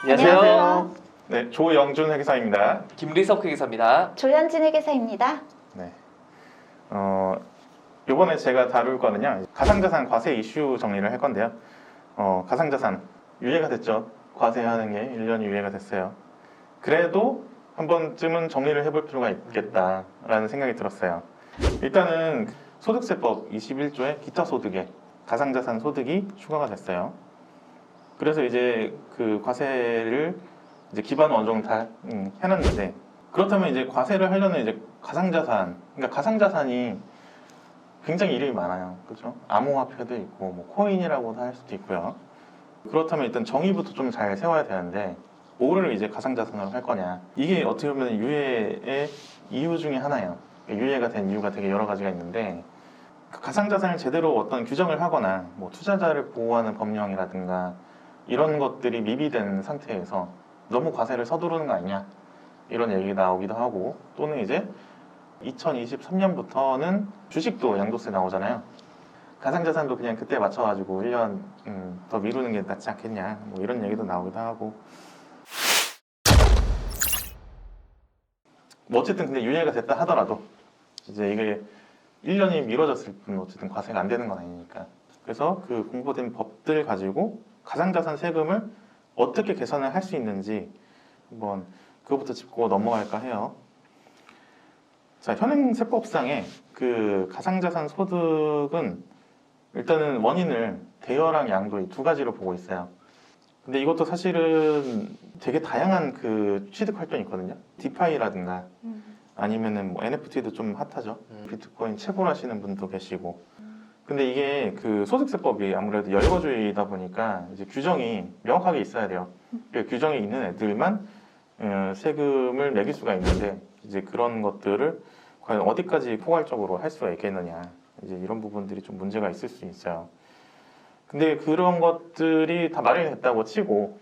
안녕하세요. 네, 조영준 회계사입니다. 김리석 회계사입니다. 조현진 회계사입니다. 네. 이번에 제가 다룰 거는요, 가상자산 과세 이슈 정리를 할 건데요. 가상자산 유예가 됐죠. 과세하는 게 1년이 유예가 됐어요. 그래도 한 번쯤은 정리를 해볼 필요가 있겠다라는 생각이 들었어요. 일단은 소득세법 21조의 기타 소득에 가상자산 소득이 추가가 됐어요. 그래서 이제 그 과세를 이제 기반을 어느 정도 다 해놨는데, 그렇다면 이제 과세를 하려는 이제 가상자산, 그러니까 가상자산이 굉장히 이름이 많아요. 그렇죠? 암호화폐도 있고, 뭐 코인이라고도 할 수도 있고요. 그렇다면 일단 정의부터 좀 잘 세워야 되는데, 뭐를 이제 가상자산으로 할 거냐. 이게 어떻게 보면 유예의 이유 중에 하나예요. 유예가 된 이유가 되게 여러 가지가 있는데, 가상자산을 제대로 어떤 규정을 하거나, 뭐 투자자를 보호하는 법령이라든가, 이런 것들이 미비된 상태에서 너무 과세를 서두르는 거 아니냐, 이런 얘기가 나오기도 하고, 또는 이제 2023년부터는 주식도 양도세 나오잖아요. 가상자산도 그냥 그때 맞춰가지고 1년 더 미루는 게 낫지 않겠냐, 뭐 이런 얘기도 나오기도 하고. 뭐 어쨌든 근데 유예가 됐다 하더라도 이제 이게 1년이 미뤄졌을 뿐 어쨌든 과세가 안 되는 건 아니니까. 그래서 그 공고된 법들 가지고 가상자산 세금을 어떻게 계산을 할 수 있는지 한번 그거부터 짚고 넘어갈까 해요. 자, 현행세법상에 그 가상자산 소득은 일단은 원인을 대여랑 양도 이 두 가지로 보고 있어요. 근데 이것도 사실은 되게 다양한 그 취득 활동이 있거든요. 디파이라든가 아니면은 뭐 NFT도 좀 핫하죠. 비트코인 채굴하시는 분도 계시고. 근데 이게 그 소득세법이 아무래도 열거주의다 보니까 이제 규정이 명확하게 있어야 돼요. 그 규정이 있는 애들만 세금을 매길 수가 있는데, 이제 그런 것들을 과연 어디까지 포괄적으로 할 수가 있겠느냐, 이제 이런 부분들이 좀 문제가 있을 수 있어요. 근데 그런 것들이 다 마련이 됐다고 치고,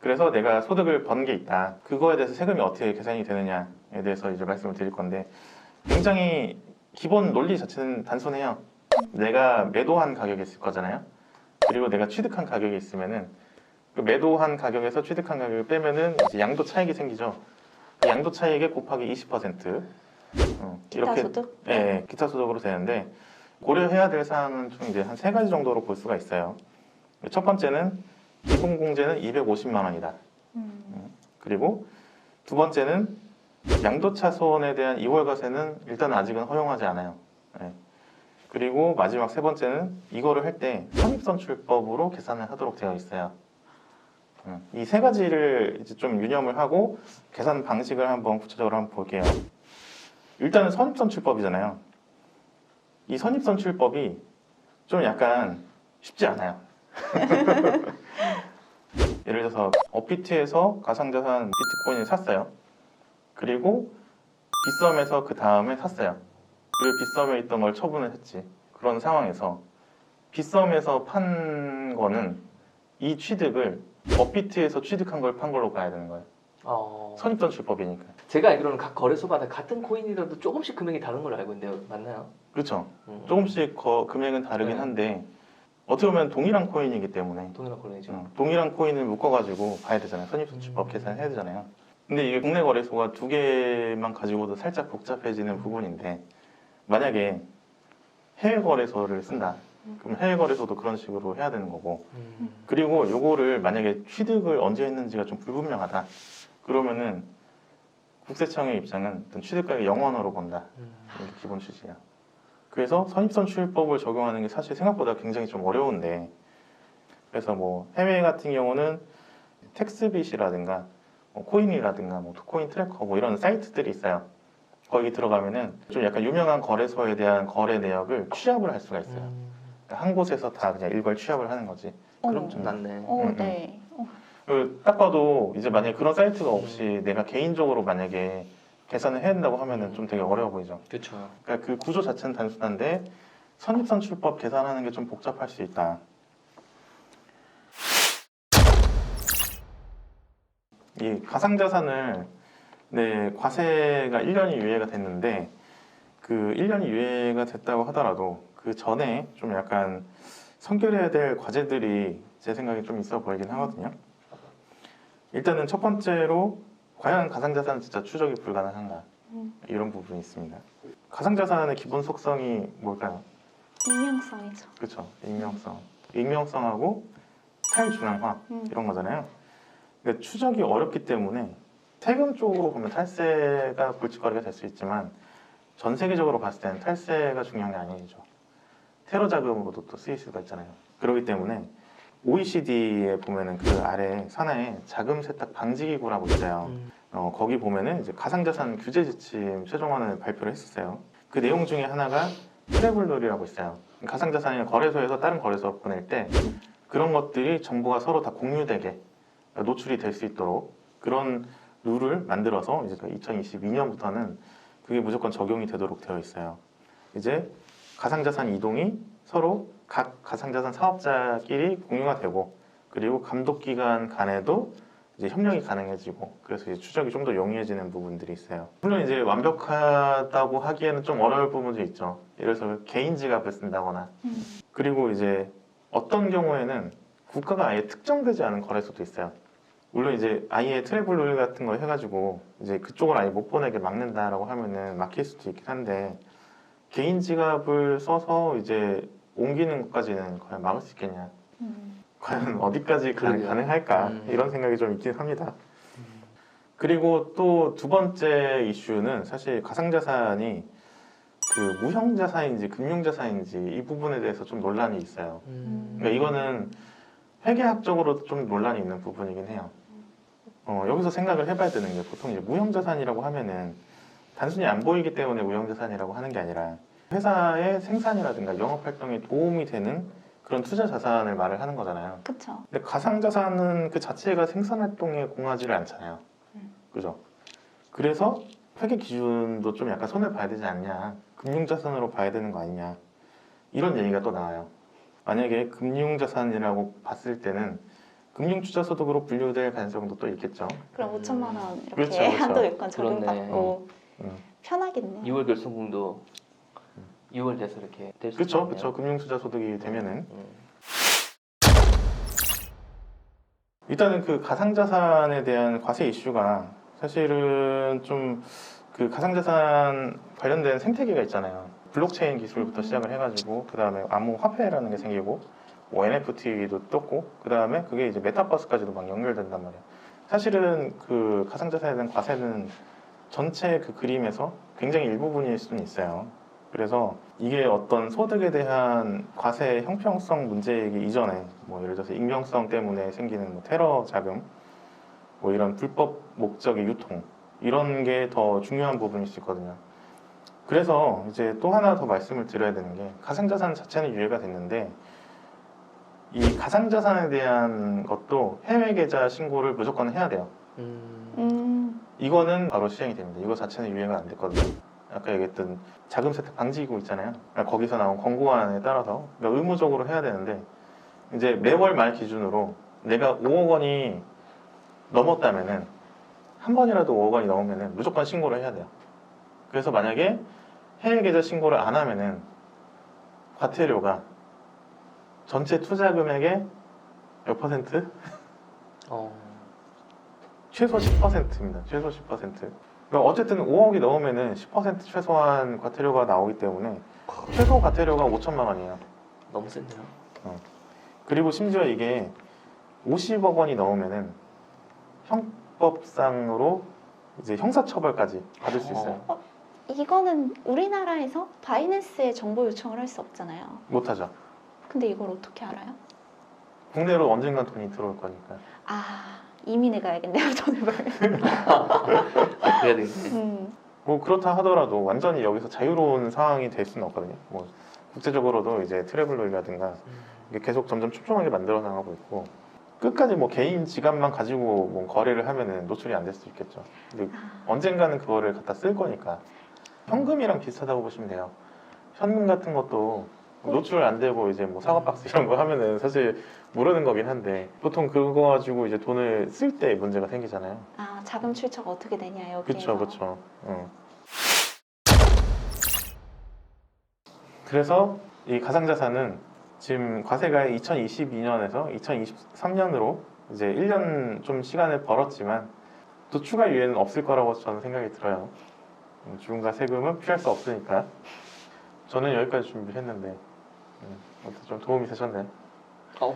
그래서 내가 소득을 번 게 있다. 그거에 대해서 세금이 어떻게 계산이 되느냐에 대해서 이제 말씀을 드릴 건데, 굉장히 기본 논리 자체는 단순해요. 내가 매도한 가격이 있을 거잖아요. 그리고 내가 취득한 가격이 있으면은 그 매도한 가격에서 취득한 가격을 빼면은 이제 양도 차익이 생기죠. 그 양도 차익에 곱하기 20%. 이렇게 소득? 네, 기타 소득으로 되는데, 고려해야 될 사항은 좀 이제 한 세 가지 정도로 볼 수가 있어요. 첫 번째는 기본 공제는 250만 원이다. 그리고 두 번째는 양도차손에 대한 2월 과세는 일단 아직은 허용하지 않아요. 네. 그리고 마지막 세 번째는 이거를 할 때 선입선출법으로 계산을 하도록 되어 있어요. 이 세 가지를 이제 좀 유념을 하고 계산 방식을 한번 구체적으로 한번 볼게요. 일단은 선입선출법이잖아요. 이 선입선출법이 좀 약간 쉽지 않아요. 예를 들어서 업비트에서 가상자산 비트코인을 샀어요. 그리고 빗썸에서 그 다음에 샀어요. 그리고 빗썸에 있던 걸 처분을 했지. 그런 상황에서 빗썸에서 판 거는 이 취득을 업비트에서 취득한 걸 판 걸로 봐야 되는 거예요. 선입선출법이니까. 제가 알기로는 각 거래소마다 같은 코인이라도 조금씩 금액이 다른 걸로 알고 있는데요. 맞나요? 그렇죠. 조금씩 금액은 다르긴 네. 한데, 어떻게 보면 동일한 코인이기 때문에 동일한 코인이죠. 동일한 코인을 묶어가지고 봐야 되잖아요. 선입선출법 계산을 해야 되잖아요. 근데 이게 국내 거래소가 두 개만 가지고도 살짝 복잡해지는 부분인데, 만약에 해외 거래소를 쓴다. 그럼 해외 거래소도 그런 식으로 해야 되는 거고, 그리고 요거를 만약에 취득을 언제 했는지가 좀 불분명하다. 그러면은 국세청의 입장은 어떤 취득가액 0원으로 본다. 이게 기본 취지야. 그래서 선입선출법을 적용하는 게 사실 생각보다 굉장히 좀 어려운데, 그래서 뭐 해외 같은 경우는 텍스빗이라든가 코인이라든가 뭐 투코인 트래커 뭐 이런 사이트들이 있어요. 거기 들어가면은 좀 약간 유명한 거래소에 대한 거래 내역을 취합을 할 수가 있어요. 그러니까 한 곳에서 다 그냥 일괄 취합을 하는 거지. 그럼 좀 낫네. 네. 딱 봐도 이제 만약에 그런 사이트가 없이 내가 개인적으로 만약에 계산을 해야 된다고 하면은 좀 되게 어려워 보이죠. 그렇죠. 그러니까 그 구조 자체는 단순한데 선입선출법 계산하는 게 좀 복잡할 수 있다. 이 가상자산을 과세가 1년이 유예가 됐는데, 그 1년이 유예가 됐다고 하더라도 그 전에 좀 약간 선결해야 될 과제들이 제 생각에 좀 있어 보이긴 하거든요. 일단은 첫 번째로 과연 가상자산은 진짜 추적이 불가능한가 이런 부분이 있습니다. 가상자산의 기본 속성이 뭘까요? 익명성이죠. 그렇죠. 익명성하고 탈중앙화 이런 거잖아요. 그러니까 추적이 어렵기 때문에 세금 쪽으로 보면 탈세가 골칫거리가 될 수 있지만 전 세계적으로 봤을 때는 탈세가 중요한 게 아니죠. 테러 자금으로도 또 쓰일 수가 있잖아요. 그렇기 때문에 OECD에 보면은 그 아래 산하에 자금 세탁 방지 기구라고 있어요. 거기 보면은 이제 가상자산 규제 지침 최종안을 발표를 했었어요. 그 내용 중에 하나가 트래블룰이라고 있어요. 가상자산을 거래소에서 다른 거래소 보낼 때 그런 것들이 정보가 서로 다 공유되게 노출이 될 수 있도록 그런 룰을 만들어서 이제 2022년부터는 그게 무조건 적용이 되도록 되어 있어요. 이제 가상자산 이동이 서로 각 가상자산 사업자끼리 공유가 되고 그리고 감독기관 간에도 이제 협력이 가능해지고 그래서 이제 추적이 좀 더 용이해지는 부분들이 있어요. 물론 이제 완벽하다고 하기에는 좀 어려울 부분도 있죠. 예를 들어서 개인 지갑을 쓴다거나 그리고 이제 어떤 경우에는 국가가 아예 특정되지 않은 거래소도 있어요. 물론 이제 아예 트래블룰 같은 거 해가지고 이제 그쪽을 아예 못 보내게 막는다라고 하면은 막힐 수도 있긴 한데 개인 지갑을 써서 이제 옮기는 것까지는 과연 막을 수 있겠냐? 과연 어디까지 그러게요. 가능할까? 이런 생각이 좀 있긴 합니다. 그리고 또 두 번째 이슈는 사실 가상자산이 그 무형자산인지 금융자산인지 이 부분에 대해서 좀 논란이 있어요. 그러니까 이거는 회계학적으로도 좀 논란이 있는 부분이긴 해요. 여기서 생각을 해봐야 되는 게 보통 이제 무형자산이라고 하면은 단순히 안 보이기 때문에 무형자산이라고 하는 게 아니라 회사의 생산이라든가 영업활동에 도움이 되는 그런 투자 자산을 말을 하는 거잖아요. 그렇죠. 근데 가상자산은 그 자체가 생산활동에 공하지를 않잖아요. 그죠? 그래서 회계 기준도 좀 약간 손을 봐야 되지 않냐. 금융자산으로 봐야 되는 거 아니냐. 이런 얘기가 또 나와요. 만약에 금융자산이라고 봤을 때는 금융투자소득으로 분류될 가능성도 또 있겠죠. 그럼 5천만 원 이렇게 그렇죠, 그렇죠. 한도 요건 그렇네. 적용받고 음. 편하겠네요. 6월 결손금도 6월 돼서 이렇게 될 수 그렇죠, 있네요. 그렇죠. 금융투자소득이 되면은 일단은 그 가상자산에 대한 과세 이슈가 사실은 좀 그 가상자산 관련된 생태계가 있잖아요. 블록체인 기술부터 시작을 해가지고 그 다음에 암호화폐라는 게 생기고 뭐 NFT도 떴고 그 다음에 그게 이제 메타버스까지도 막 연결된단 말이에요. 사실은 그 가상자산에 대한 과세는 전체 그 그림에서 굉장히 일부분일 수는 있어요. 그래서 이게 어떤 소득에 대한 과세 형평성 문제이기 이전에 뭐 예를 들어서 익명성 때문에 생기는 뭐 테러 자금 뭐 이런 불법 목적의 유통 이런 게 더 중요한 부분일 수 있거든요. 그래서 이제 또 하나 더 말씀을 드려야 되는 게 가상자산 자체는 유예가 됐는데 이 가상자산에 대한 것도 해외 계좌 신고를 무조건 해야 돼요. 이거는 바로 시행이 됩니다. 이거 자체는 유예가 안 됐거든요. 아까 얘기했던 자금 세탁 방지기구 있잖아요. 그러니까 거기서 나온 권고안에 따라서 그러니까 의무적으로 해야 되는데 이제 매월 말 기준으로 내가 5억 원이 넘었다면은 한 번이라도 5억 원이 넘으면은 무조건 신고를 해야 돼요. 그래서 만약에 해외 계좌 신고를 안 하면은 과태료가 전체 투자 금액의 몇 퍼센트? 최소 10%입니다. 최소 10%. 그러니까 어쨌든 5억이 넘으면은 10% 최소한 과태료가 나오기 때문에 최소 과태료가 5천만 원이에요. 너무 센데요. 그리고 심지어 이게 50억 원이 넘으면은 형법상으로 이제 형사처벌까지 받을 수 있어요. 이거는 우리나라에서 바이낸스에 정보 요청을 할 수 없잖아요. 못하죠. 근데 이걸 어떻게 알아요? 국내로 언젠간 돈이 들어올 거니까. 아, 이민에 가야겠네요. 돈을 벌면. 그래야 되겠네. 뭐 그렇다 하더라도 완전히 여기서 자유로운 상황이 될 수는 없거든요. 뭐 국제적으로도 이제 트래블룰이라든가 이게 계속 점점 촘촘하게 만들어 나가고 있고 끝까지 뭐 개인 지갑만 가지고 뭐 거래를 하면은 노출이 안 될 수 있겠죠. 근데 언젠가는 그거를 갖다 쓸 거니까 현금이랑 비슷하다고 보시면 돼요. 현금 같은 것도 노출 안 되고 이제 뭐 사과 박스 이런 거 하면은 사실 모르는 거긴 한데 보통 그거 가지고 이제 돈을 쓸 때 문제가 생기잖아요. 아, 자금 출처가 어떻게 되냐 여기에서. 그렇죠, 그렇죠. 그래서 이 가상자산은 지금 과세가 2022년에서 2023년으로 이제 1년 좀 시간을 벌었지만 또 추가 유예는 없을 거라고 저는 생각이 들어요. 주금과 세금은 피할 수 없으니까. 저는 여기까지 준비했는데 어떻게 좀 도움이 되셨나요?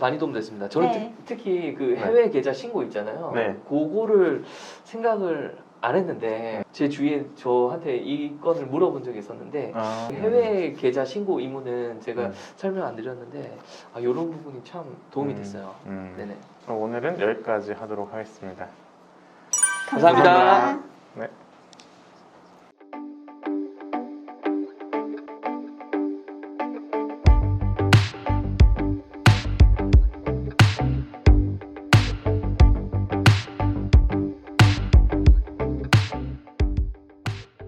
많이 도움됐습니다. 저는 네. 특히 그 해외 계좌 신고 있잖아요. 네. 그거를 생각을 안 했는데 제 주위에 저한테 이 건을 물어본 적이 있었는데 해외 계좌 신고 의무는 제가 설명 안 드렸는데 이런 부분이 참 도움이 됐어요. 네네. 그럼 오늘은 여기까지 하도록 하겠습니다. 감사합니다. 네.